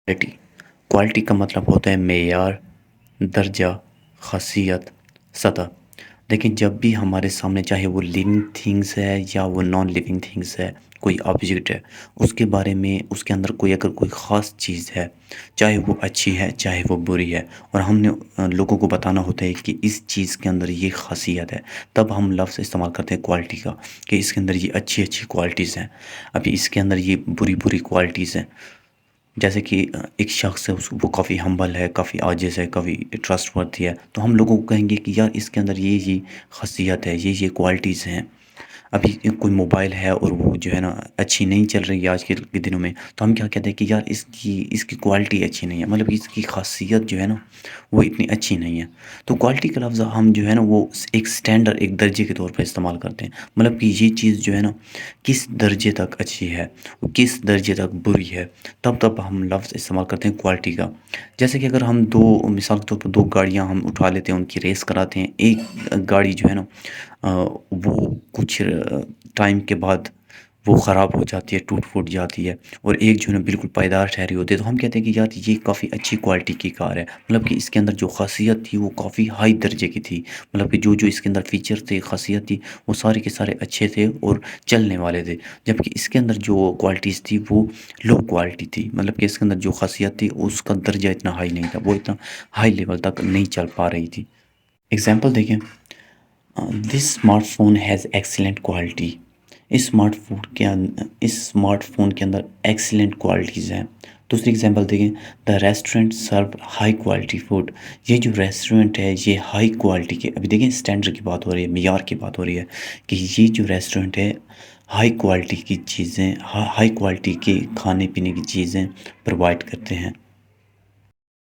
Quality quality کا مطلب ہوتا ہے معیار، درجہ، خاصیت، سطح۔ لیکن جب بھی ہمارے سامنے چاہے وہ لیونگ تھنگس ہے یا وہ نان لیونگ تھنگس ہے، کوئی آبجیکٹ ہے، اس کے بارے میں اس کے اندر اگر کوئی خاص چیز ہے، چاہے وہ اچھی ہے چاہے وہ بری ہے، اور ہم نے لوگوں کو بتانا ہوتا ہے کہ اس چیز کے اندر یہ خاصیت ہے، تب ہم لفظ استعمال کرتے ہیں کوالٹی کا، کہ اس کے اندر یہ اچھی اچھی کوالٹیز ہیں، ابھی اس کے اندر یہ بری بری کوالٹیز ہیں۔ جیسے کہ ایک شخص ہے، وہ کافی ہمبل ہے، کافی عاجز ہے، کافی ٹرسٹ ورتھی ہے، تو ہم لوگوں کو کہیں گے کہ یار اس کے اندر یہ خاصیت ہے، یہ کوالٹیز ہیں۔ ابھی کوئی موبائل ہے اور وہ جو ہے نا اچھی نہیں چل رہی ہے آج کے دنوں میں، تو ہم کیا کہتے ہیں کہ یار اس کی کوالٹی اچھی نہیں ہے، مطلب اس کی خاصیت جو ہے نا وہ اتنی اچھی نہیں ہے۔ تو کوالٹی کا لفظ ہم جو ہے نا وہ ایک سٹینڈرڈ، ایک درجے کے طور پر استعمال کرتے ہیں، مطلب کہ یہ چیز جو ہے نا کس درجے تک اچھی ہے، کس درجے تک بری ہے، تب ہم لفظ استعمال کرتے ہیں کوالٹی کا۔ جیسے کہ اگر ہم مثال کے طور پر دو گاڑیاں ہم اٹھا لیتے ہیں، ان کی ریس کراتے ہیں، ایک گاڑی جو ہے نا وہ کچھ ٹائم کے بعد وہ خراب ہو جاتی ہے، ٹوٹ پھوٹ جاتی ہے، اور ایک جو ہے نا بالکل پائیدار ٹھہری ہوتی ہے، تو ہم کہتے ہیں کہ یار یہ کافی اچھی کوالٹی کی کار ہے، مطلب کہ اس کے اندر جو خاصیت تھی وہ کافی ہائی درجے کی تھی، مطلب کہ جو اس کے اندر فیچر تھے، خاصیت تھی، وہ سارے کے سارے اچھے تھے اور چلنے والے تھے، جبکہ اس کے اندر جو کوالٹیز تھی وہ لو کوالٹی تھی، مطلب کہ اس کے اندر جو خاصیت تھی اس کا درجہ اتنا ہائی نہیں تھا، وہ اتنا ہائی لیول تک نہیں چل پا رہی تھی۔ اگزامپل دیکھیں، this smart phone has excellent quality. اس اسمارٹ فون کے اندر ایکسیلنٹ کوالٹیز ہیں۔ دوسری اگزامپل دیکھیں، the restaurant serve high quality food. یہ جو ریسٹورینٹ ہے یہ ہائی کوالٹی کے، ابھی دیکھیں اسٹینڈرڈ کی بات ہو رہی ہے، معیار کی بات ہو رہی ہے، کہ یہ جو ریسٹورینٹ ہے ہائی کوالٹی کی چیزیں، ہائی کوالٹی کے کھانے پینے کی چیزیں پرووائڈ کرتے ہیں۔